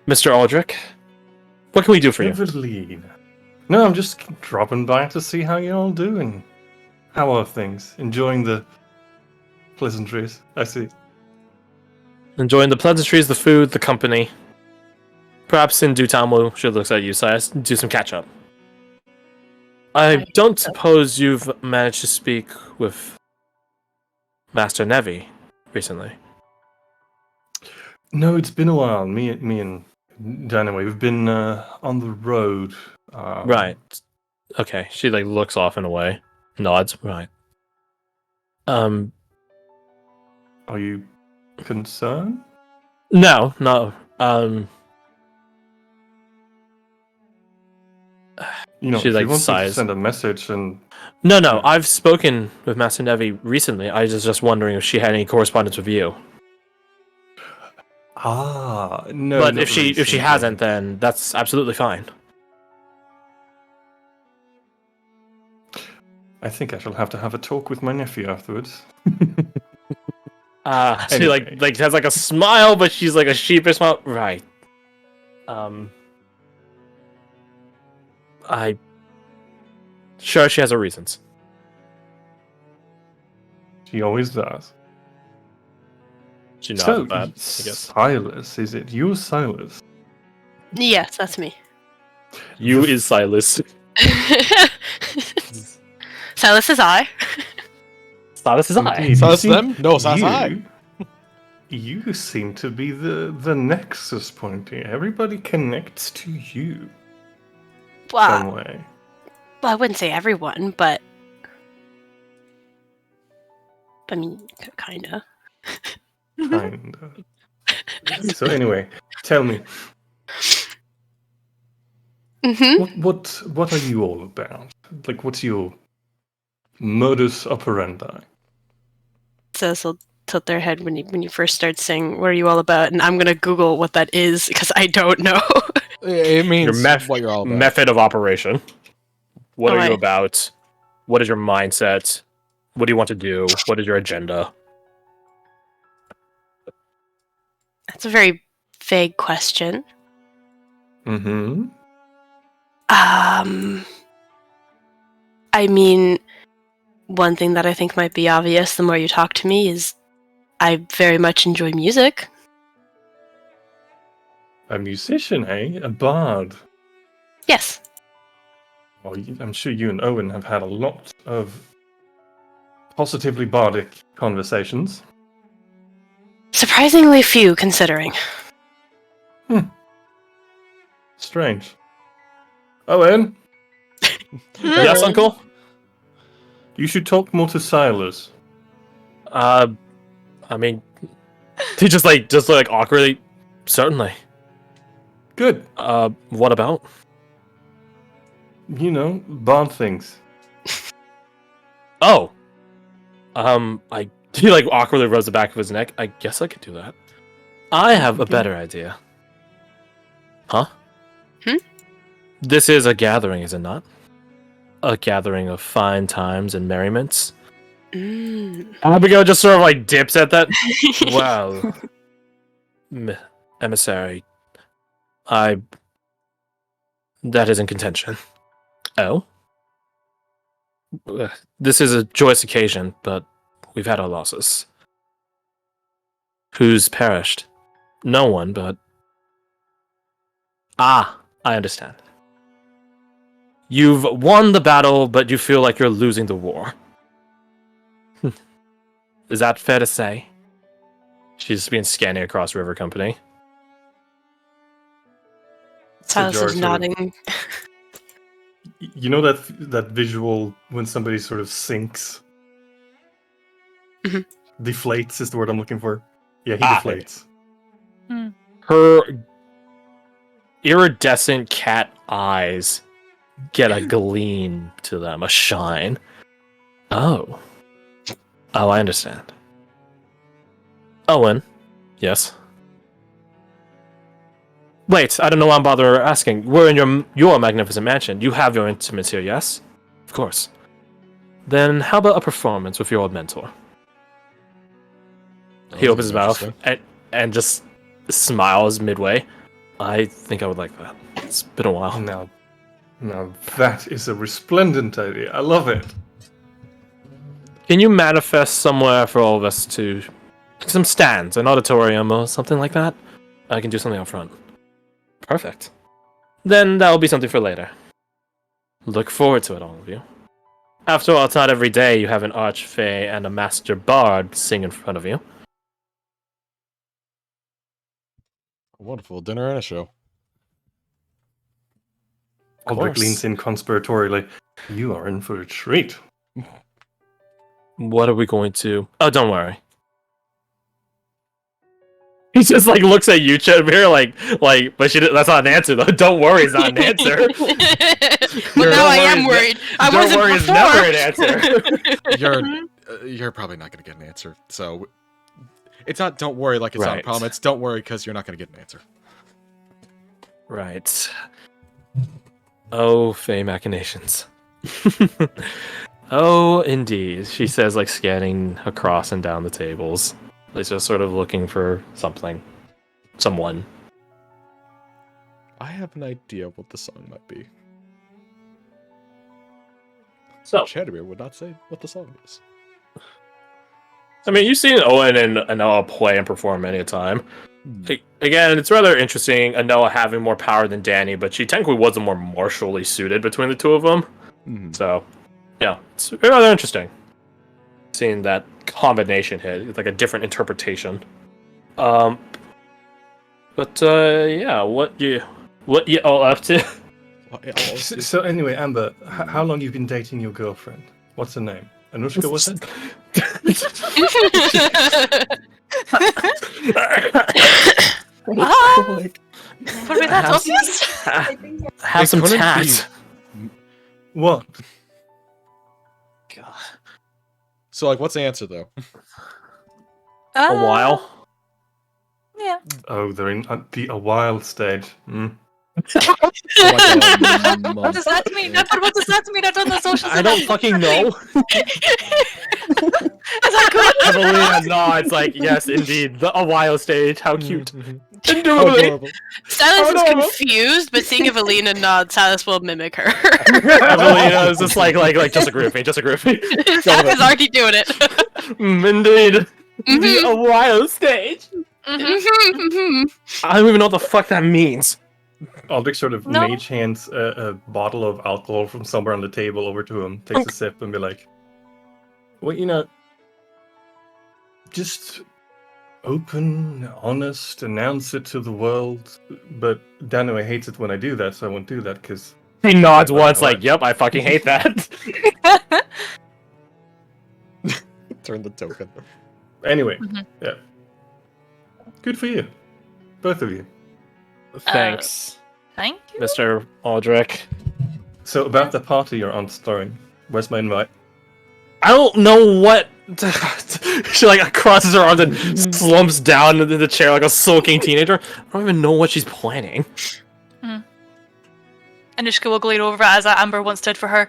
Mr. Aldrich, what can we do for you? Eveline. No, I'm just dropping by to see how you're all doing. How are things? Enjoying the pleasantries, I see. Enjoying the pleasantries, the food, the company. Perhaps in due time we should look at you, Sias, do some catch up. I don't suppose you've managed to speak with Master Nevi recently. No, it's been a while. Me and Dynamite, we've been on the road. Right. Okay. She looks off in a way, nods. Right. Are you concerned? No. She she wants sighs. to send a message and. No. I've spoken with Master Nevi recently. I was just wondering if she had any correspondence with you. No. But if she hasn't, then that's absolutely fine. I think I shall have to have a talk with my nephew afterwards. She Anyway. has a smile, but she's a sheepish smile. Right. Sure, she has her reasons. She always does. She nods So, at that, I guess. Silas, is it you, Silas? Yes, that's me. You is Silas. Silas is I. Silas is I. Indeed. Silas them? No, Silas I. You seem to be the nexus point here. Everybody connects to you some Well, way. I wouldn't say everyone, but I mean, kinda. Kinda. So anyway, tell me, Mm-hmm. what are you all about? What's your modus operandi? So they'll tilt their head when you first start saying, "What are you all about?" And I'm gonna Google what that is because I don't know. It means Your what you're all about. method of operation. What are you Alright. about? What is your mindset? What do you want to do? What is your agenda? That's a very vague question. Mm-hmm. I mean, one thing that I think might be obvious the more you talk to me is I very much enjoy music. A musician, eh? A bard. Yes. Well, I'm sure you and Owen have had a lot of positively bardic conversations. Surprisingly few, considering. Strange. Owen, Yes, Uncle? you should talk more to Silas. I mean, he just awkwardly. Certainly. Good. What about? Bard things. Oh. He awkwardly rubs the back of his neck. I guess I could do that. I have a better idea. Huh? This is a gathering, is it not? A gathering of fine times and merriments. Abigail just sort of dips at that. Well, emissary, that is in contention. Oh? This is a joyous occasion, but we've had our losses. Who's perished? No one, but... I understand. You've won the battle, but you feel like you're losing the war. Is that fair to say? She's been scanning across River Company. Silas Jar is sort of- nodding. You know that visual when somebody sort of sinks? Mhm. Deflates is the word I'm looking for. Yeah, he Ah, deflates. Her iridescent cat eyes get a gleam to them, a shine. Oh, I understand. Owen, yes. Wait, I don't know why I'm bothering asking. We're in your magnificent mansion. You have your intimates here, yes? Of course. Then how about a performance with your old mentor? He opens his mouth and just smiles midway. I think I would like that. It's been a while. Now that is a resplendent idea. I love it. Can you manifest somewhere for all of us to... Some stands, an auditorium or something like that? I can do something up front. Perfect. Then that will be something for later. Look forward to it, all of you. After all, it's not every day you have an archfey and a master bard sing in front of you. A wonderful dinner and a show. Aldrich leans in conspiratorially. You are in for a treat. What are we going to... Oh, don't worry. He just like looks at you, Chetmere, but that's not an answer though. Don't worry, it's not an answer. Well, now I am worried. I wasn't worry before. It's never an answer. You're probably not going to get an answer. So it's not don't worry like it's not a Right. problem. It's don't worry because you're not going to get an answer. Right. Oh, Fey machinations. Oh, indeed. She says, like scanning across and down the tables. It's just sort of looking for something. Someone. I have an idea what the song might be. So, Chadamir would not say what the song is. I mean, you've seen Owen and Anoa play and perform many a time. Again, it's rather interesting, Anoa having more power than Danny, but she technically was the more martially suited between the two of them. So, yeah, it's rather interesting. Seeing that combination hit. It's like a different interpretation. Yeah, what you all up to? So anyway, Amber, how long you been dating your girlfriend? What's her name? Anushka, was it? Would be that obvious? Have some couldn't tact. What? God. So, like, what's the answer, though? A while. Yeah. Oh, they're in a wild stage. So, like, What does that mean? But what does that mean? I don't know social I don't fucking know. Is that good? Evelina nods like, yes, indeed. A wild stage. How cute. adorable. Silas is no. confused, but seeing Evelina nod, Silas will mimic her. Evelina is just like, just agree with me, just agree with me. Silas is already doing it. Indeed. Mhm. A wild stage. Mhm. I don't even know what the fuck that means. Aldrich sort of No. mage hands a bottle of alcohol from somewhere on the table over to him, takes a sip, and be like, well, just open, honest, announce it to the world. But Dano hates it when I do that, so I won't do that, because... He nods once like, yep, I fucking hate that. Turn the token. Anyway, Mhm. yeah. Good for you. Both of you. Thanks, Thank you. Mr. Aldrich. So, about the party your aunt's throwing, where's my invite? I don't know what... She like crosses her arms and slumps down into the chair like a sulking teenager. I don't even know what she's planning. Anushka will glide over as Amber once did for her.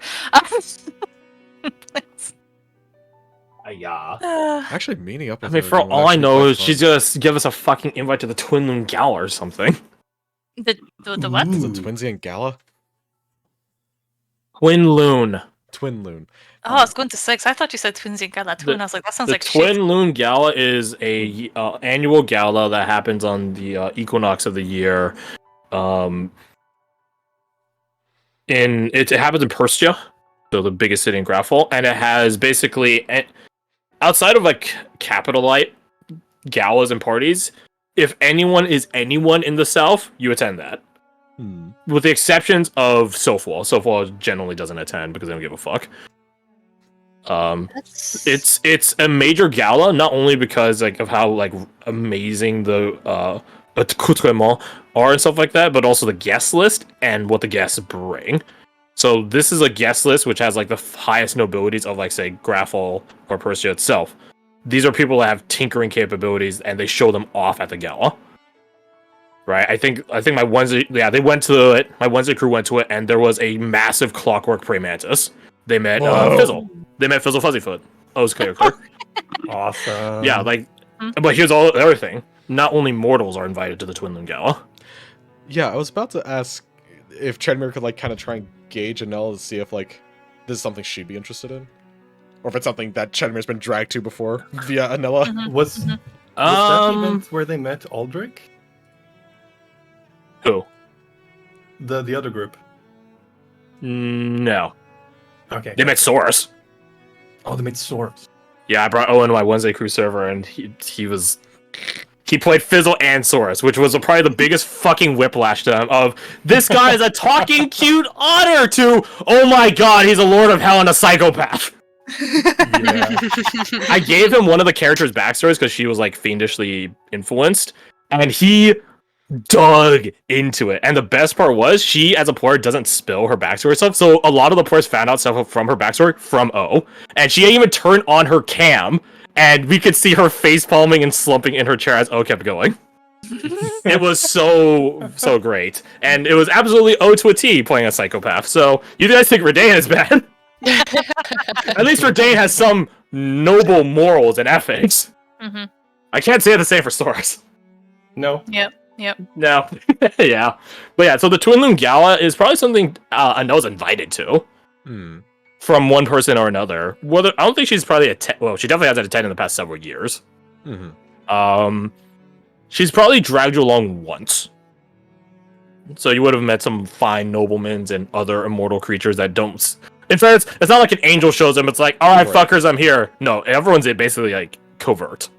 Yeah. Actually, meeting up I with mean, her for would all I actually know, be quite she's fun. gonna give us a fucking invite to the Twin Loon Gala or something. The what? Is it Twinsian Gala? Twin Loon. Twin Loon. Oh, I was going to 6. I thought you said Twinsy and Gala Twin. I was like, that sounds The like Twin shit. Loon Gala is a annual gala that happens on the equinox of the year. It happens in Perstia, so the biggest city in Grafol, and it has basically outside of like capitalite galas and parties. If anyone is anyone in the South, you attend that. With the exceptions of Sofwal. Sofwal generally doesn't attend because they don't give a fuck. It's a major gala, not only because like of how like amazing the accoutrements are and stuff like that, but also the guest list and what the guests bring. So this is a guest list which has like the highest nobilities of like say Grafol or Persia itself. These are people that have tinkering capabilities and they show them off at the gala. Right, I think my Wednesday, they went to it. My Wednesday crew went to it, and there was a massive clockwork praying mantis. They met Whoa. Fizzle. They met Fizzle Fuzzyfoot. O's character. Awesome. Yeah, like But here's all the other thing: not only mortals are invited to the Twinling Gala. Yeah, I was about to ask if Tredmere could like kind of try and gauge Anel to see if like this is something she'd be interested in, or if it's something that Tredmere's been dragged to before via Anella. Was that event where they met Aldrich? Who? The other group. No, Okay. they met Soros. Oh, they met Soros. Yeah, I brought Owen to my Wednesday crew server, and he played Fizzle and Soros, which was probably the biggest fucking whiplash to him. Of this guy is a talking cute otter to, oh my god, he's a Lord of Hell and a psychopath. Yeah. I gave him one of the characters' backstories because she was like fiendishly influenced, and he dug into it. And the best part was she, as a player, doesn't spill her backstory stuff. So a lot of the players found out stuff from her backstory from O, and she even turned on her cam, and we could see her face palming and slumping in her chair as O kept going. It was so great, and it was absolutely O to a T playing a psychopath. So you guys think Redain is bad? At least Redain has some noble morals and ethics. I can't say the same for Soros. No. Yep. No. Yeah. But yeah, so the Twinling Gala is probably something Anel's invited to. From one person or another. Whether I don't think she's probably well, she definitely hasn't attended in the past several years. She's probably dragged you along once. So you would have met some fine noblemen and other immortal creatures that don't... In fact, it's not like an angel shows them, it's like, alright, fuckers, I'm here. No, everyone's basically like covert.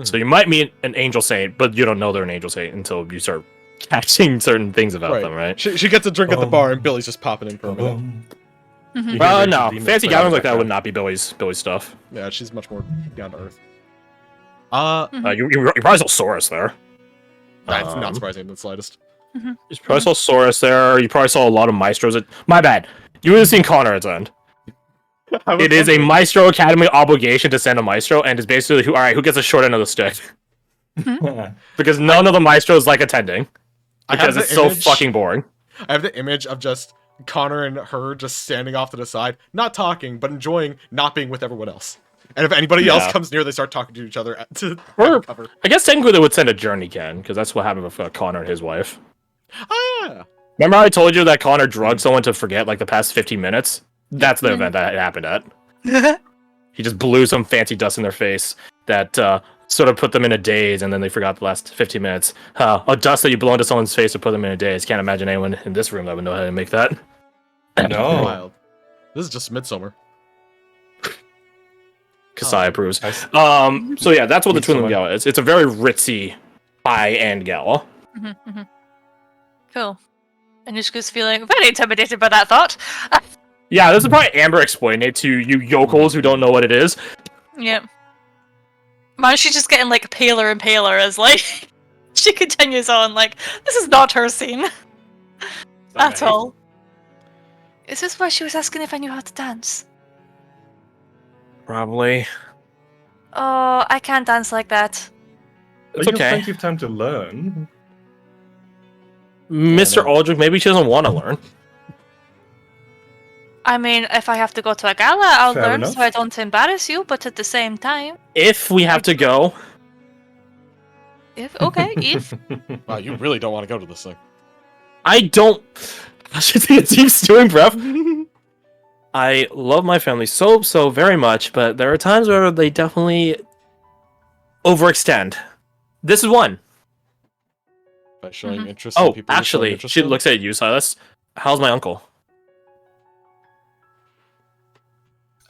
So you might meet an angel saint, but you don't know they're an angel saint until you start catching certain things about them, right? She gets a drink at the bar, and Billy's just popping in for a minute. Well, no, fancy gatherings like that would not be Billy's stuff. Yeah, she's much more down to earth. You probably saw Soros there. That's not surprising in the slightest. You probably saw Soros there. You probably saw a lot of maestros. My bad. You would have seen Connor at the end. It is a Maestro Academy obligation to send a Maestro, and it's basically who gets the short end of the stick. Because none of the Maestros like attending. Because it's so fucking boring. I have the image of just Connor and her just standing off to the side, not talking, but enjoying not being with everyone else. And if anybody else comes near, they start talking to each other to cover. I guess technically they would send a Journey Ken, because that's what happened with Connor and his wife. Oh, yeah. Remember how I told you that Connor drugged someone to forget like the past 15 minutes? That's the event that it happened at. He just blew some fancy dust in their face that sort of put them in a daze, and then they forgot the last 15 minutes. A dust that you blow into someone's face to put them in a daze. Can't imagine anyone in this room that would know how to make that. No. Wild. This is just Midsummer. Kasai approves. So yeah, that's what the Twinling Gala is. It's a very ritzy, high-end gala. Cool. And Ishku's feeling very intimidated by that thought. Yeah, this is probably Amber explaining it to you yokels who don't know what it is. Yep. Man, she's just getting like paler and paler as like she continues on. Like this is not her scene at all. Is this why she was asking if I knew how to dance? Probably. Oh, I can't dance like that. It's You'll okay. plenty of time to learn. Mr. Aldrich, maybe she doesn't want to learn. I mean, if I have to go to a gala, I'll Fair learn enough. so I don't embarrass you, but at the same time... If we have to go... If Wow, you really don't want to go to this thing. I don't... I should take a deep stewing breath. I love my family so very much, but there are times where they definitely overextend. This is one. By showing interest in Oh, people. you're showing actually, interest she in? looks at you, Silas. How's my uncle?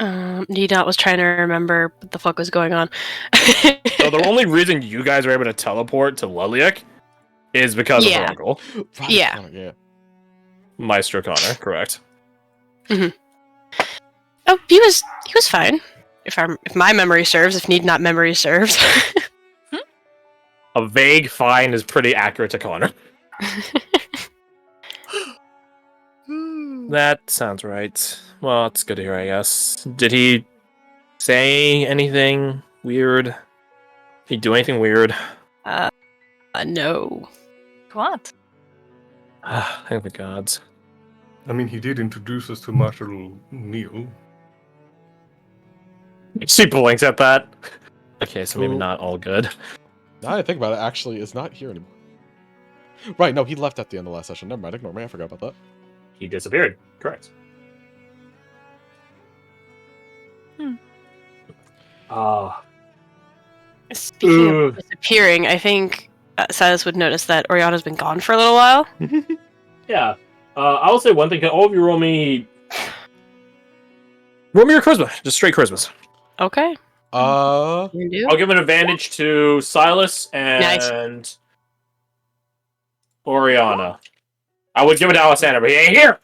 Nidot was trying to remember what the fuck was going on. So the only reason you guys were able to teleport to Leliak is because of her uncle. Right, Yeah. Connor, yeah. Maestro Connor, correct. Oh, he was fine. If my memory serves, if Need Not memory serves. A vague fine is pretty accurate to Connor. That sounds right. Well, it's good to hear, I guess. Did he say anything weird? Did he do anything weird? No. What? Thank the gods. I mean, he did introduce us to Marshal Neil. She blinks at that. Okay, so maybe Who- not all good. Now that I think about it, actually is not here anymore. Right, no, he left at the end of last session. Never mind, ignore me. I forgot about that. He disappeared. Correct. Speaking of disappearing, I think Silas would notice that Oriana's been gone for a little while. Yeah. I will say one thing. Can all of you roll me? Roll me your charisma. Just straight charisma. Okay. You do? I'll give an advantage to Silas and Oriana. I would give it to Alexander, but he ain't here.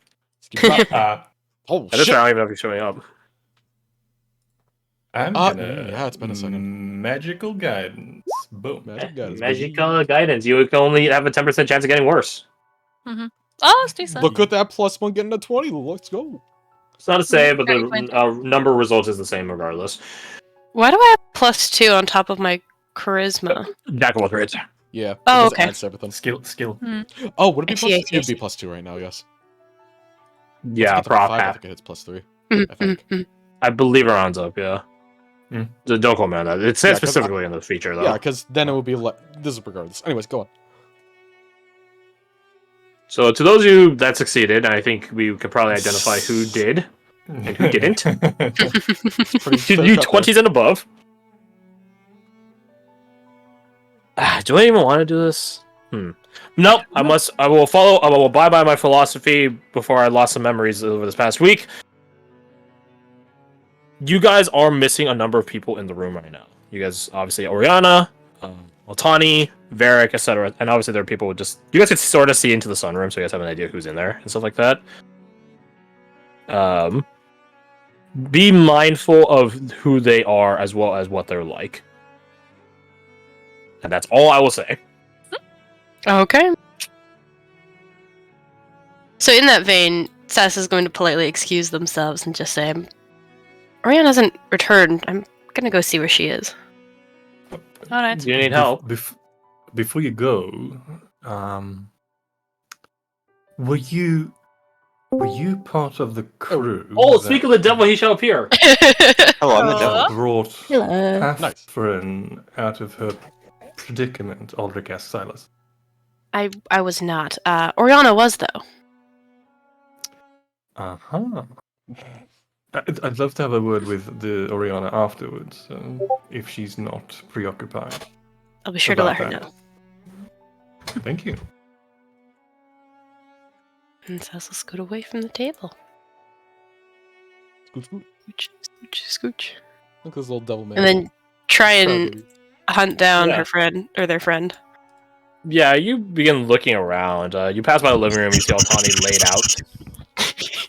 Oh, At this shit! point, I don't even know if he's showing up. I'm gonna yeah, it's been a second. magical guidance. Boom. Magic guidance, Magical guidance. You can only have a 10% chance of getting worse. Oh, it's decent. Look at that +1 getting a 20. Let's go. It's not to say, but Very the number result is the same regardless. Why do I have +2 on top of my charisma? Jack of all trades. Yeah. Oh, it just okay. adds to everything. Skill. Oh, would it be I see, plus? I see, I It'd be see. +2 right now. Yes. Yeah, Once it gets up to prop 5, I half. think it hits +3. Mm, I think. mm, mm. I believe it rounds up, yeah. Hmm. Don't quote me on that. It says Yeah, 'cause specifically in the feature, though. Yeah, because then it would be this is regardless. Anyways, go on. So to those of you that succeeded, I think we could probably identify who did and who didn't. Pretty To clear you cut there. 20s and above. Do I even want to do this? Nope. I will follow. I will abide by my philosophy before I lost some memories over this past week. You guys are missing a number of people in the room right now. You guys, obviously, Oriana, Otani, Varric, etc. And obviously, there are people with just. You guys can sort of see into the sunroom, so you guys have an idea who's in there and stuff like that. Be mindful of who they are as well as what they're like. And that's all I will say. Okay. So in that vein, Sass is going to politely excuse themselves and just say, Oriana hasn't returned. I'm gonna go see where she is. Alright. Do you need help? Before you go, were you part of the crew? Oh, that speak of the devil, he shall appear. Hello, I'm the devil. brought Hello. Catherine out of her predicament, Aldrich asked Silas. I was not. Oriana was, though. Uh-huh. I'd love to have a word with the Oriana afterwards, if she's not preoccupied. I'll be sure to let About her that. know. Thank you. And Sass will scoot away from the table. Scoot, scoot. Scooch, scooch, scooch. Look at this little devil man. And then try and Crybaby. hunt down Yeah. her friend, or their friend. Yeah, you begin looking around. You pass by the living room, you see Altani laid out.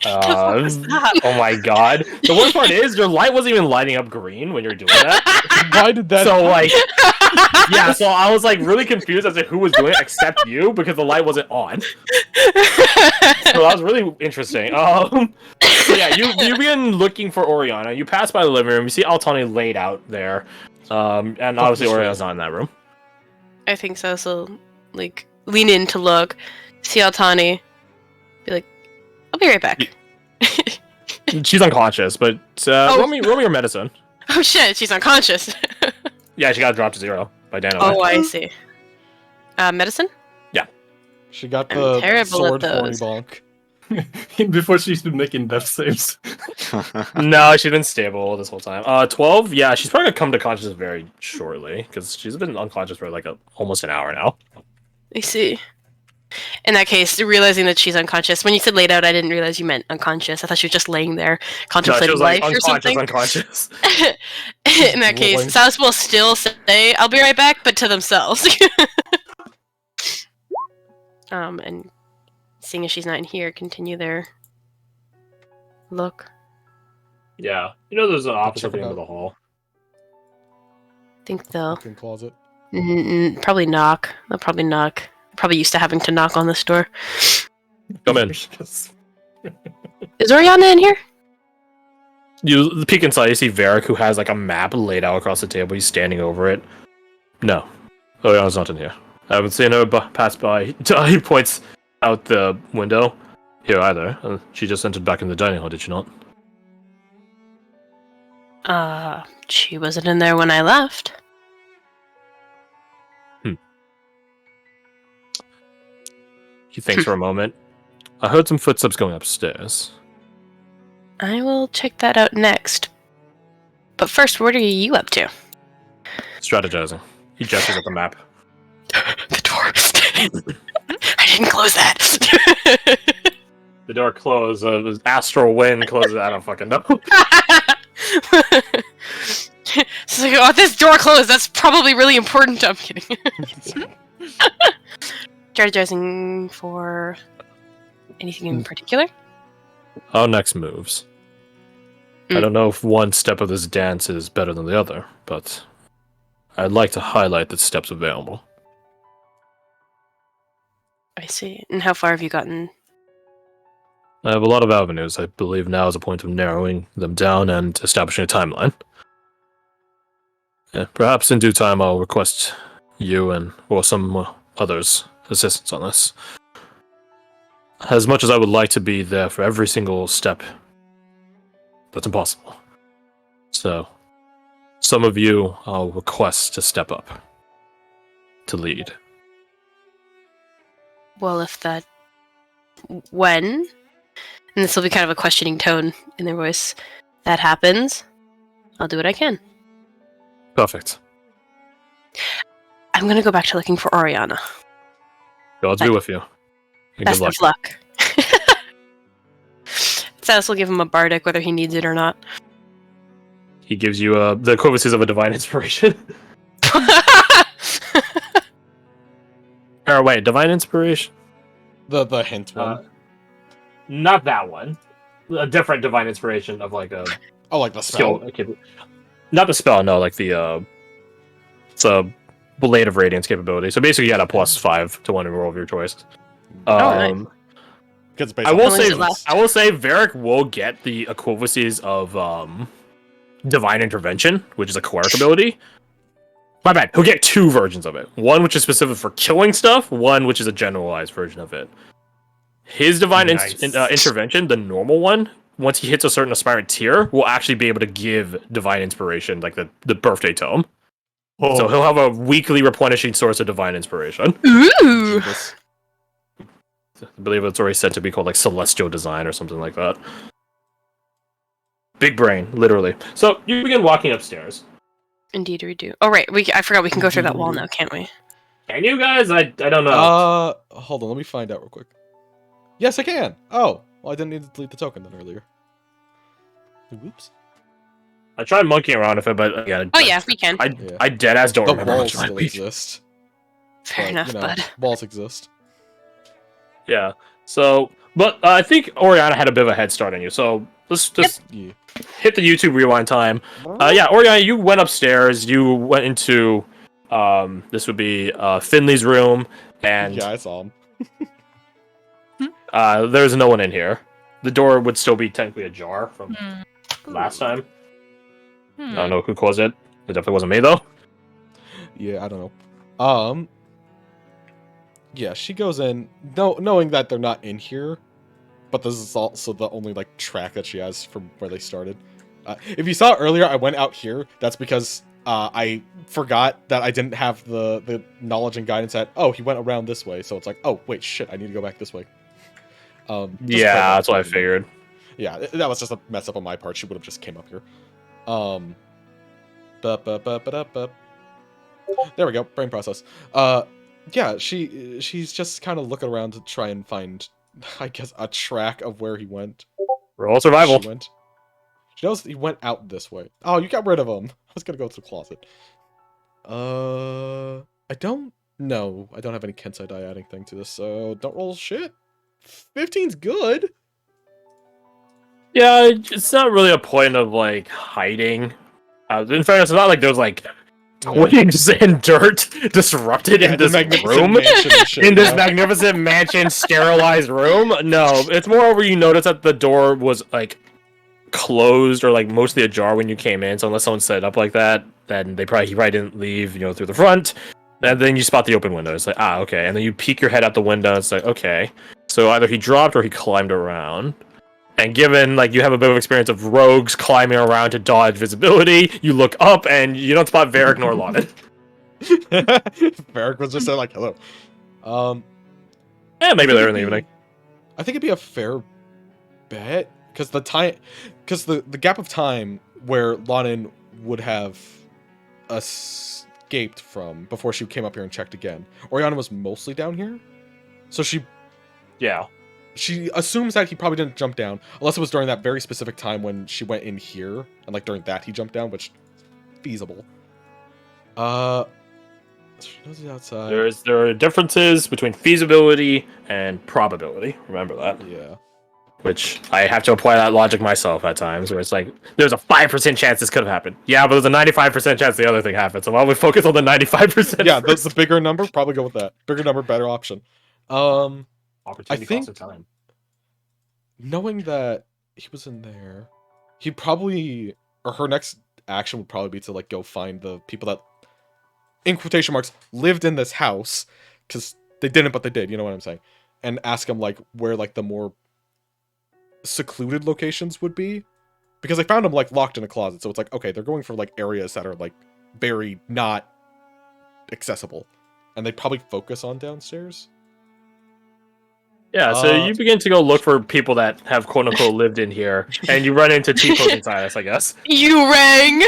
Oh my god. The worst part is, your light wasn't even lighting up green when you were doing that. Why did that? So, like, yeah, so I was, like, really confused as to who was doing it except you, because the light wasn't on. So that was really interesting. So yeah, you begin looking for Oriana. You pass by the living room, you see Altani laid out there. And obviously Oriana's not in that room. I think Sass will, like, lean in to look, see Altani, be like, I'll be right back. She's unconscious, but roll me your medicine. Oh shit, she's unconscious. Yeah, she got dropped to 0 by Dano. Oh, I see. Medicine? She got I'm the terrible sword at horny those. bonk. Before she's been making death saves. No, she's been stable this whole time. 12, yeah, she's probably gonna come to consciousness very shortly, because she's been unconscious for like almost an hour now. I see. In that case, realizing that she's unconscious. When you said laid out, I didn't realize you meant unconscious. I thought she was just laying there No, she contemplating was like life or something. unconscious. In that case, Rolling. Sass will still say, I'll be right back, but to themselves. And seeing as she's not in here, continue their look. Yeah, you know there's an office at the check end it of the hall. Think they'll Fucking closet. probably knock. They'll probably knock. Probably used to having to knock on this door. Come in. Is Oriana in here? You peek inside, you see Varric, who has like a map laid out across the table. He's standing over it. No, Oriana's not in here. I haven't seen her pass by. He points out the window. Here either. She just entered back in the dining hall, did she not? She wasn't in there when I left. He thinks for a moment. I heard some footsteps going upstairs. I will check that out next. But first, what are you up to? Strategizing. He gestures at the map. The door. I didn't close that. The door closed. Astral wind closes. I don't fucking know. So like, oh, this door closed. That's probably really important. I'm kidding. Strategizing for anything in particular? Our next moves. I don't know if one step of this dance is better than the other, but I'd like to highlight the steps available. I see. And how far have you gotten? I have a lot of avenues. I believe now is a point of narrowing them down and establishing a timeline. Perhaps in due time I'll request you or some others' assistance on this. As much as I would like to be there for every single step, that's impossible. So, some of you I'll request to step up, to lead. Well, when, and this will be kind of a questioning tone in their voice, that happens, I'll do what I can. Perfect. I'm gonna go back to looking for Oriana. God's be with you. And Best good luck. of luck. Status will give him a bardic whether he needs it or not. He gives you the equivalencies of a divine inspiration. Or wait, divine inspiration? The hint one. Not that one. A different divine inspiration of like a Oh, like the spell. skill. Not the spell, no, like the it's a Blade of Radiance capability. So basically you got a +5 to one roll of your choice. Nice. Because I will How long say does it last? Varric will get the equivalencies of divine intervention, which is a cleric ability. My bad. He'll get two versions of it. One which is specific for killing stuff, one which is a generalized version of it. His divine intervention, the normal one, once he hits a certain aspirant tier, will actually be able to give divine inspiration, like the birthday tome. Oh. So he'll have a weekly replenishing source of divine inspiration. Ooh! I believe it's already said to be called like celestial design or something like that. Big brain, literally. So you begin walking upstairs. Indeed we do. Oh, right. I forgot we can go through that wall now, can't we? Can you guys? I don't know. Hold on, let me find out real quick. Yes, I can. Oh, well, I didn't need to delete the token then earlier. Whoops. I tried monkeying around with it, but again, Oh, yeah, we can. I deadass don't The remember walls much of my still week. exist. Fair but, enough, you know, bud. Walls exist. Yeah. So, but I think Oriana had a bit of a head start on you. So let's just Yeah. hit the YouTube rewind time. Yeah, Oriana, you went upstairs. You went into this would be Finley's room, and Yeah, I saw him. there's no one in here. The door would still be technically ajar from last time. I don't know who caused it. It definitely wasn't me though. Yeah, I don't know. Yeah, she goes in, knowing that they're not in here, but this is also the only like track that she has from where they started. If you saw earlier, I went out here. That's because I forgot that I didn't have the knowledge and guidance that, oh, he went around this way. So it's like, oh, wait, shit, I need to go back this way. Yeah, that's what I figured. Yeah, that was just a mess up on my part. She would have just came up here. There we go, brain process. Yeah, she's just kind of looking around to try and find, I guess, a track of where he went. Roll survival. She knows he went out this way. Oh, you got rid of him. I was gonna go to the closet. I don't know. I don't have any Kensei die adding thing to this, so don't roll shit. 15's good. Yeah, it's not really a point of like hiding. In fairness, it's not like there's like twigs and dirt disrupted in this room. In this magnificent mansion, sterilized room. No, it's more where you notice that the door was like closed or like mostly ajar when you came in. So unless someone set it up like that, then he probably didn't leave, through the front. And then you spot the open window. It's like, okay. And then you peek your head out the window. It's like, okay. So either he dropped or he climbed around. And given, like, you have a bit of experience of rogues climbing around to dodge visibility, you look up and you don't spot Varric nor Lauren. Varric was just there like, hello. Yeah, maybe later in the evening. I think it'd be a fair bet because the gap of time where Lonin would have escaped from before she came up here and checked again. Oriana was mostly down here, so she assumes that he probably didn't jump down unless it was during that very specific time when she went in here and like during that he jumped down, which feasible. She knows he's outside. There are differences between feasibility and probability. Remember that. Yeah. Which I have to apply that logic myself at times, where it's like there's a 5% chance this could have happened. Yeah, but there's a 95% chance the other thing happened. So why don't we focus on the 95%? Yeah, that's the bigger number. Probably go with that. Bigger number, better option. Opportunity I think cost of time. knowing that he was in there, he'd probably, or her next action would probably be to like go find the people that, in quotation marks, lived in this house, because they didn't, but they did. You know what I'm saying? And ask them like where like the more secluded locations would be, because I found them like locked in a closet. So it's like, okay, they're going for like areas that are like very not accessible, and they probably focus on downstairs. Yeah, so you begin to go look for people that have quote unquote lived in here, and you run into T-Folk inside us, I guess. You rang.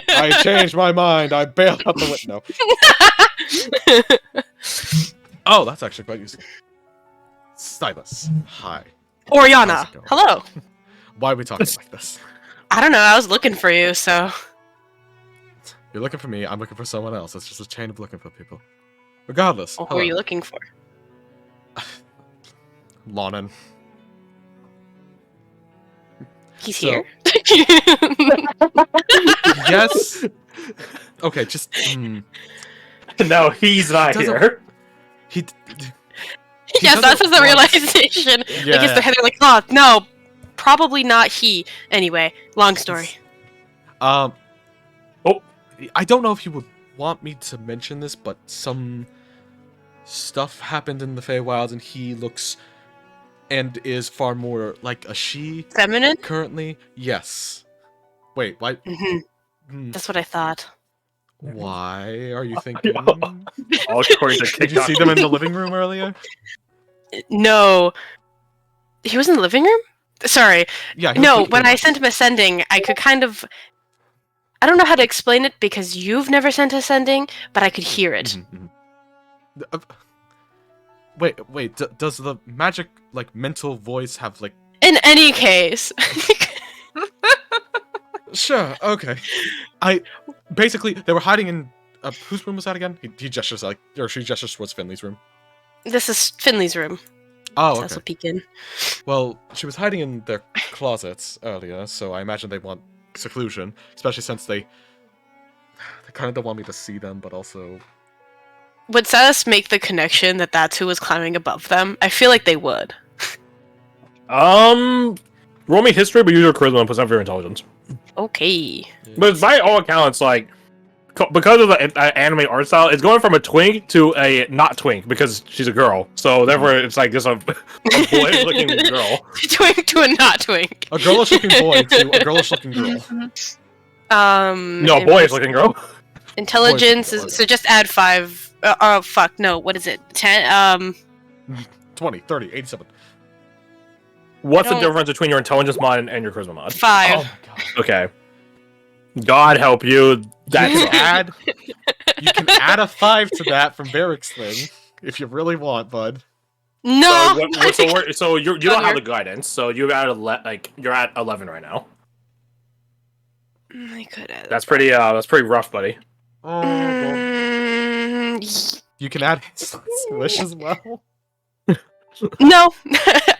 I changed my mind. I bailed out the window. Oh, that's actually quite useful. Stylus, hi. Oriana, How's it going? hello. Why are we talking like this? I don't know. I was looking for you, so You're looking for me. I'm looking for someone else. It's just a chain of looking for people. Regardless, who are you looking for? Lonin. He's So- here. Yes. Okay, just No, he's not Doesn't- here. he. Yes, that's just the realization. Yeah. I guess they're like, oh no, probably not he. Anyway, long story. I don't know if he would want me to mention this, but some stuff happened in the Feywilds, and he looks and is far more like a she Feminine. currently. Yes. Wait, why? That's what I thought. Why are you thinking? All according to Did you see them in the living room earlier? No, he was in the living room. Sorry. Yeah. he No, was- when I sent him ascending, I could kind of. I don't know how to explain it because you've never sent ascending, but I could hear it. Mhm, mhm. Wait. Does the magic like mental voice have like? In any case. Sure. Okay. Basically they were hiding in whose room was that again? He gestures like, or she gestures towards Finley's room. This is Finley's room. Oh, So okay. will peek in. Well, she was hiding in their closets earlier, so I imagine they want seclusion, especially since they kind of don't want me to see them, but also. Would Cess make the connection that that's who was climbing above them? I feel like they would. Roll me history, but use your charisma and plus your intelligence. Okay. But by all accounts, like, because of the anime art style, it's going from a twink to a not twink because she's a girl. So therefore, it's like just a boyish-looking girl. Twink to a not twink. A girlish-looking boy to a girlish-looking girl. No, boyish-looking girl. Intelligence Boyish-looking is so just add 5. Oh fuck, no, what is it? 10 20, 30, 87. What's the don't- difference between your intelligence mod and your charisma mod? 5. Oh my god. Okay. God help you. That's You can add a 5 to that from Barrick's thing if you really want, bud. No. So you don't have the guidance. So you're at you're at 11 right now. I could add. That's pretty rough, buddy. Oh, you can add his wish as well. No,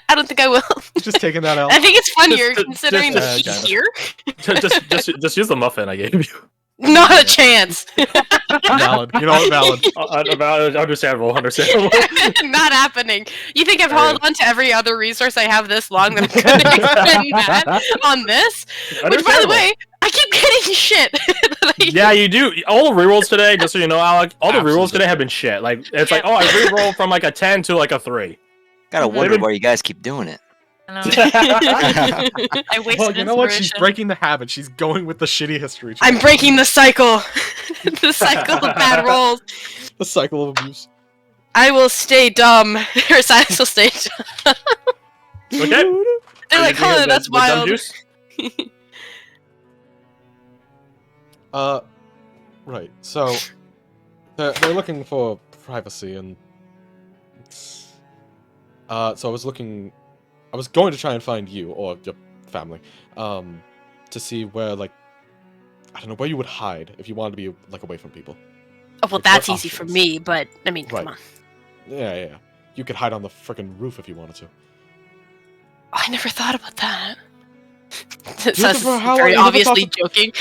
I don't think I will. Just taking that out. I think it's funnier Just- considering just- that he's kinda. here. just use the muffin I gave you. Not a chance. Valid. You know what? Valid. Understandable. Not happening. You think I've held on to every other resource I have this long that I'm going to expend that on this? Which, by the way, I keep getting shit. Yeah, you do. All the rerolls today, just so you know, Alec, all the Absolutely. rerolls today have been shit. Like, it's like, oh, I rerolled from like a 10 to like a 3. Gotta wonder why you guys keep doing it. I know. I wasted Well, you know what? She's inspiration. breaking the habit. She's going with the shitty history. I'm breaking the cycle. The cycle of bad rolls. The cycle of abuse. I will stay dumb. Or Silas will stay dumb. Okay. They're like, huh, that's wild. Right. So they're looking for privacy, and so I was going to try and find you or your family, to see where, like, I don't know, where you would hide if you wanted to be like away from people. Oh, well, Like, that's what easy for options? me, but I mean, Right. come on. Yeah. You could hide on the freaking roof if you wanted to. I never thought about that. Dude, This is for how long very you never obviously thought joking.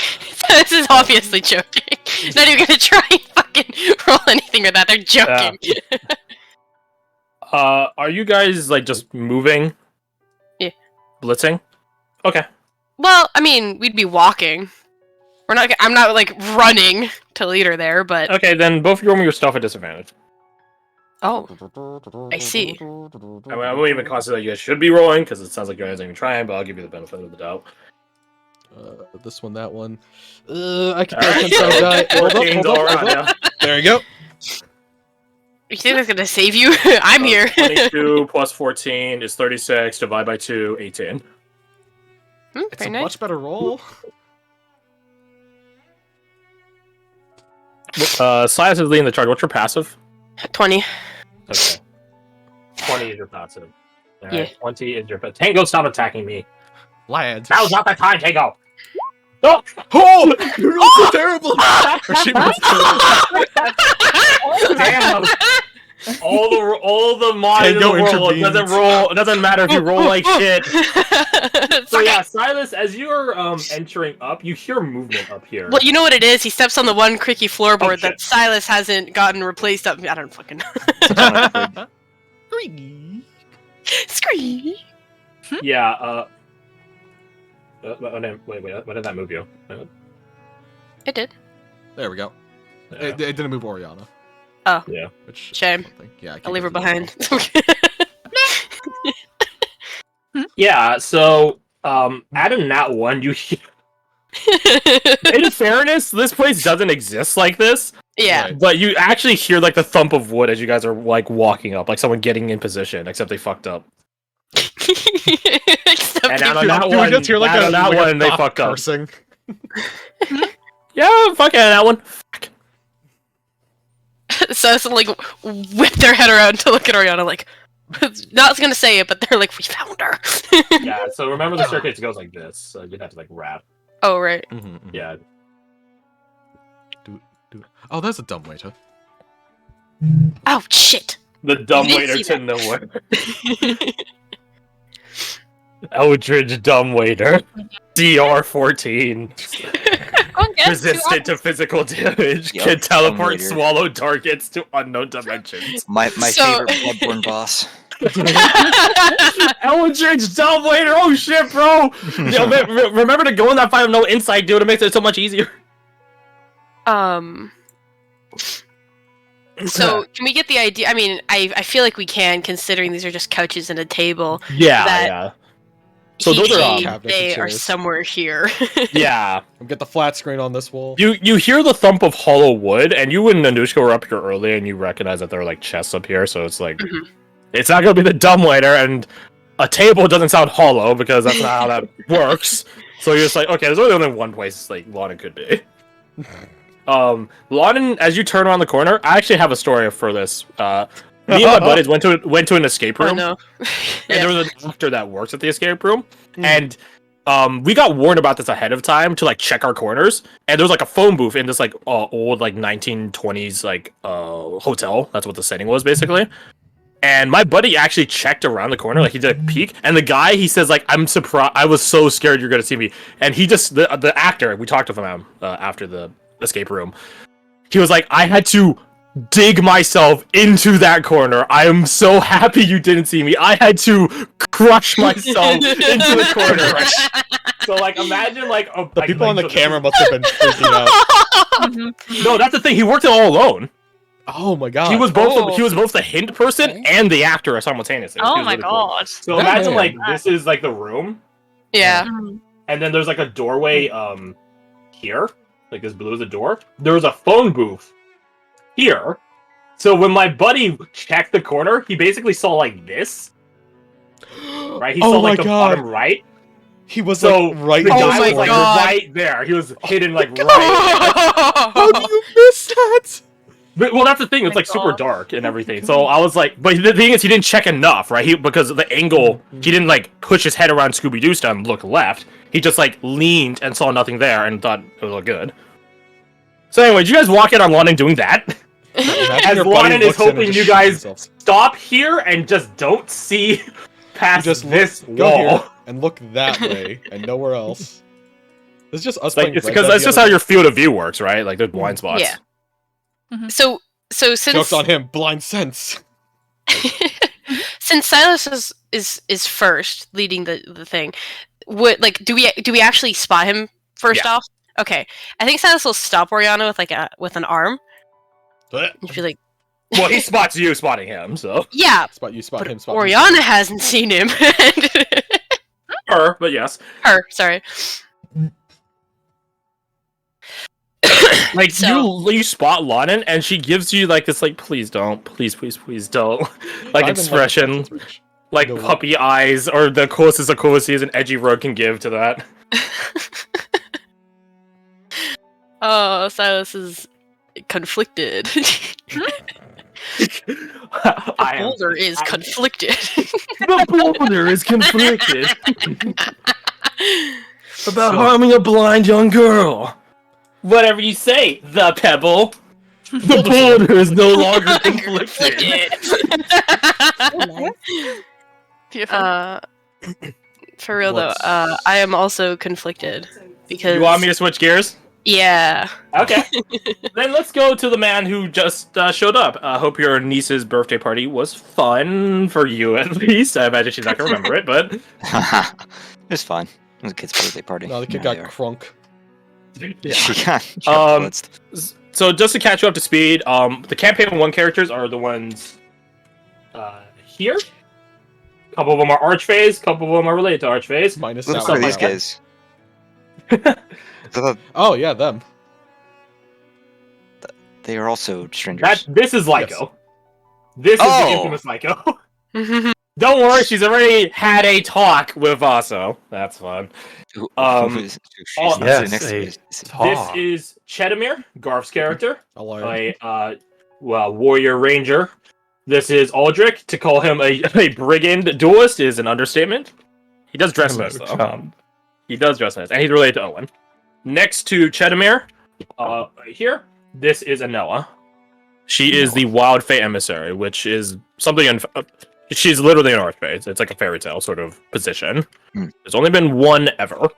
This is obviously joking. Not even gonna try and fucking roll anything with that. They're joking. Are you guys like just moving? Yeah. Blitzing? Okay. Well, I mean, we'd be walking. We're not. I'm not like running to lead her there, but Okay, then both roll me your stuff at disadvantage. oh, I see. I won't even consider that you guys should be rolling because it sounds like you guys aren't even trying, but I'll give you the benefit of the doubt. This one, that one. I can get a 10 die. Hold up. There you go. You think that's gonna save you? I'm here. 22 plus 14 is 36. Divide by 2, 18. It's Very a nice. much better roll. Silas is leading the charge. What's your passive? 20. Okay. 20 is your passive. All Yeah. right, 20 is your passive. Tango, stop attacking me. Lads. Now's not the time, Tango. No! Oh! You're so terrible! Or she was Damn! All the mod in the Tango world intervenes. it doesn't matter if you roll like shit. So Okay. yeah, Silas, as you're entering up, you hear movement up here. Well, you know what it is? He steps on the one creaky floorboard Oh, shit. that Silas hasn't gotten replaced up. I don't fucking know. Scream. Yeah, wait, what did that move you? It did. There we go. Yeah. It didn't move Oriana. Oh. Yeah. Which Shame. yeah, I can't I'll leave her get to that behind. Yeah, so at a nat 1, you hear... In fairness, this place doesn't exist like this, Yeah. Right. but you actually hear like the thump of wood as you guys are like walking up, like someone getting in position, except they fucked up. Except And if out of you- that Do we one, just hear like out a, of that like a one, they thought fucked up. cursing? Yeah, fuck it, that one. So it's like whip their head around to look at Oriana like not gonna say it, but they're like, we found her. Yeah, so remember the staircase goes like this, so you'd have to like wrap. Oh right. Yeah. Oh, that's a dumb waiter. Oh shit. The dumb You didn't waiter see to nowhere. Eldridge dumb waiter. DR14. Resistant to physical damage. Yup, Can teleport dumb waiter. swallow targets to unknown dimensions. My So- favorite Bloodborne boss. Eldridge dumb waiter. Oh shit, bro. Yo, remember to go in that fight with no insight, dude. It makes it so much easier. So can we get the idea? I mean, I feel like we can, considering these are just couches and a table. Yeah, that- yeah. So those are cabinets and they are chairs. somewhere here. Yeah. Get the flat screen on this wall. You hear the thump of hollow wood, and you and Nanushka were up here earlier, and you recognize that there are like chests up here, so it's like it's not gonna be the dumb waiter, and a table doesn't sound hollow because that's not how that works. So you're just like, okay, there's only one place like Lawton could be. Lawton, as you turn around the corner, I actually have a story for this. Me and my buddies went to an escape room. Oh no. And there was an actor that works at the escape room, and we got warned about this ahead of time to like check our corners. And there was like a phone booth in this like old like 1920s like hotel. That's what the setting was basically. And my buddy actually checked around the corner, like he did a peek. And the guy, he says like, "I'm surprised. I was so scared you're gonna see me." And he just the actor. We talked with him after the escape room. He was like, "I had to dig myself into that corner. I am so happy you didn't see me. I had to crush myself into the corner." So like imagine like The people on the camera must have been freaking out. No, that's the thing. He worked it all alone. Oh my god. He was both the hint person and the actor simultaneously. He Oh was my really cool. god. So That imagine man. like this is like the room, Yeah. and then there's like a doorway here, like this blue is a door. There was a phone booth here, So when my buddy checked the corner, he basically saw like this. Right? He saw like the bottom right. He was So like right the in guy this was like God. right there. He was hidden like right there. How do you miss that? But, well, that's the thing. It's like super dark and everything. So I was like, but the thing is, he didn't check enough, right? Because of the angle, he didn't like push his head around Scooby Doo style and look left. He just like leaned and saw nothing there and thought it would look good. So anyway, did you guys walk in on London doing that? As London is hoping you guys stop here and just don't see past this go wall. here and look that way and nowhere else. It's just us playing. It's because that's just how your field of view works, right? Like there's blind spots. Yeah. So since Jokes on him, blind sense. since Silas is first leading the thing, do we actually spot him first off? Okay, I think Silas will stop Oriana with an arm. He'd be like, well, he spots you spotting him, so yeah. Spot him. Spot Oriana hasn't seen him. her, but yes, her. Sorry. like So- you spot London, and she gives you like this, like please don't, please don't, like expression, like No. puppy eyes, or the closest a coolest an edgy road can give to that. Oh, Silas is conflicted. I am. Boulder is conflicted. The boulder is conflicted about harming a blind young girl. Whatever you say, the pebble. The boulder is no longer conflicted. For real though, I am also conflicted because You want me to switch gears? Yeah. Okay. Then let's go to the man who just showed up. I hope your niece's birthday party was fun for you, at least. I imagine she's not gonna remember it, but It was fun. It was a kid's birthday party. No, the kid Now got they are. crunk. She got blitzed. So just to catch you up to speed, the campaign 1 characters are the ones here. A couple of them are Archfays, a couple of them are related to Archfays. Minus Look that at one. these guys. Oh yeah, them. They are also strangers. This is Lyco. This is the infamous Lyco. Don't worry, she's already had a talk with Vaso. That's fun. Who yes, sitting next to me? This is Chedamir, Garf's character, Alright. a warrior ranger. This is Aldrich. To call him a brigand duelist is an understatement. He does dress nice, though. He does dress nice, and he's related to Owen. Next to Chedamir, right here, this is Anella. She is the Wild Fey Emissary, which is something... she's literally an Archfey. It's like a fairy tale sort of position. There's only been one ever.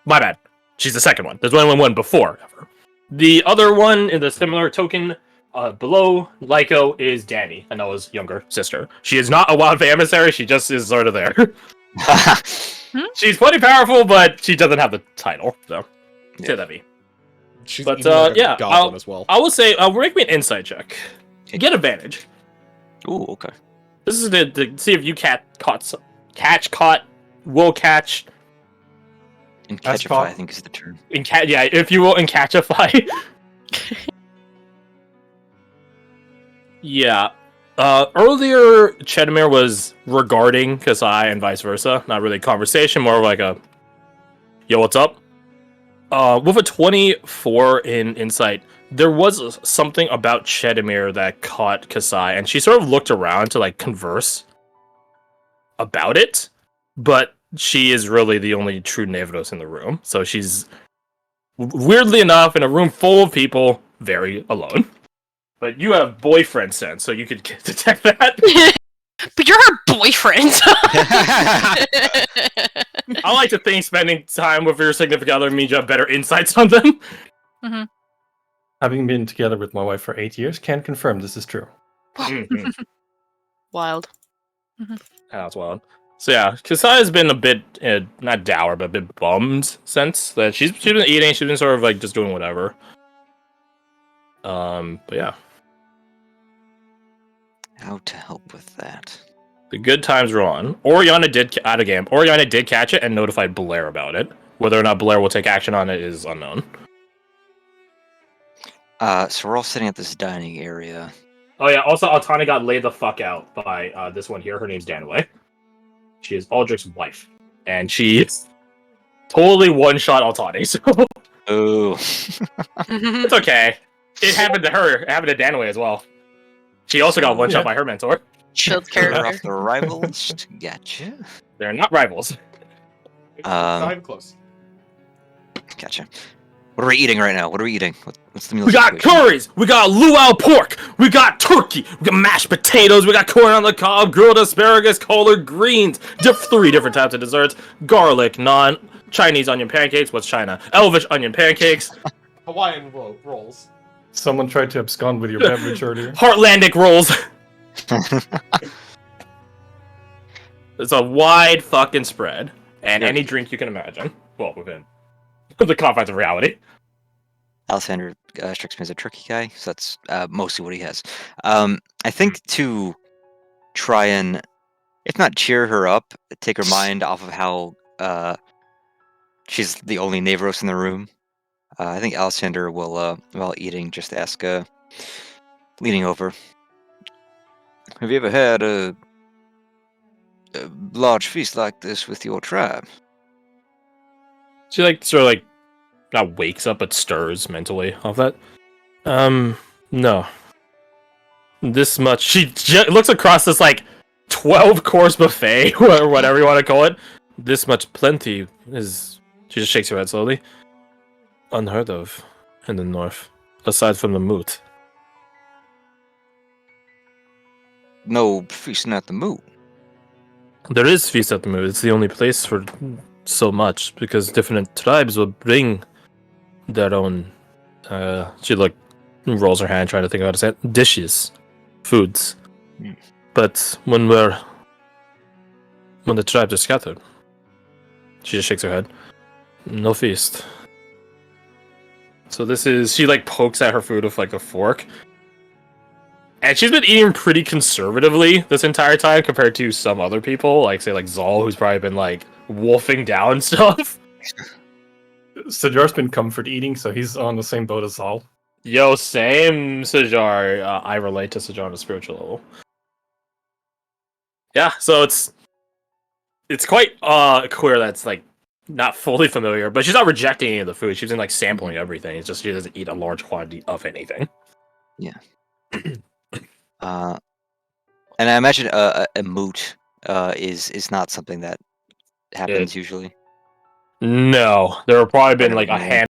My bad. She's the second one. There's only one before ever. The other one in the similar token below Lyco is Danny, Anella's younger sister. She is not a Wild Fey Emissary. She just is sort of there. She's plenty powerful, but she doesn't have the title, so... Say that be. She's But even like a yeah, goblin as well. I will say, make me an insight check. You get advantage. Ooh, okay. This is to see if you will catch. Encatchify, I think is the term. If you will encatchify. Yeah. Earlier, Chedamir was regarding Kasai and vice versa. Not really conversation, more like a, yo, what's up? With a 24 in insight, there was something about Chedamir that caught Kasai, and she sort of looked around to like converse about it, but she is really the only true Nevros in the room, so she's weirdly enough in a room full of people, very alone. But you have boyfriend sense, so you could detect that. But you're her boyfriend. I like to think spending time with your significant other means you have better insights on them. Mm-hmm. Having been together with my wife for 8 years, can confirm this is true. Wild. That's wild. So yeah, Kasai has been a bit, not dour, but a bit bummed since that she's been eating, she's been sort of like just doing whatever. But yeah. How to help with that? The good times are on. Oriana did out of game. Oriana did catch it and notified Blair about it. Whether or not Blair will take action on it is unknown. So we're all sitting at this dining area. Oh yeah. Also, Altani got laid the fuck out by this one here. Her name's Danway. She is Aldrich's wife, and she totally one-shot Altani. So Oh. it's okay. It happened to her. It happened to Danway as well. She also got one-shot by her mentor. Build They're character. off the rivals. Gotcha. They're not rivals. Not even close. Gotcha. What are we eating right now? What are we eating? What's the meal? We got situation? curries. We got luau pork. We got turkey. We got mashed potatoes. We got corn on the cob, grilled asparagus, collard greens. 3 different types of desserts. Garlic, naan, Chinese onion pancakes. What's China? Elvish onion pancakes. Hawaiian rolls. Someone tried to abscond with your beverage earlier. Heartlandic rolls. It's a wide fucking spread. And any drink you can imagine. Well, within the confines of reality. Alexander strikes me as a tricky guy, so that's mostly what he has. I think to try and, if not cheer her up, take her mind off of how she's the only Navros in the room. I think Alexander will, while eating, just ask, leaning over, have you ever had a large feast like this with your tribe? She sort of not wakes up but stirs mentally off that. No. This much. She looks across this 12-course buffet or whatever you want to call it. This much plenty is. She just shakes her head slowly. Unheard of in the north, aside from the moot. No feasting at the moot. There is feast at the moot. It's the only place for so much because different tribes will bring their own. She rolls her hand trying to think about it. Dishes, foods. But when the tribes are scattered, she just shakes her head. No feast. So this is she pokes at her food with a fork. And she's been eating pretty conservatively this entire time compared to some other people, say Zal, who's probably been wolfing down stuff. Sajar's been comfort eating, so he's on the same boat as Zal. Yo, same Sajar. I relate to Sajar on a spiritual level. Yeah, so it's quite clear that's not fully familiar, but she's not rejecting any of the food. She's been sampling everything. It's just she doesn't eat a large quantity of anything. Yeah. And I imagine a moot is not something that happens usually. No, there have probably been a Yeah. hand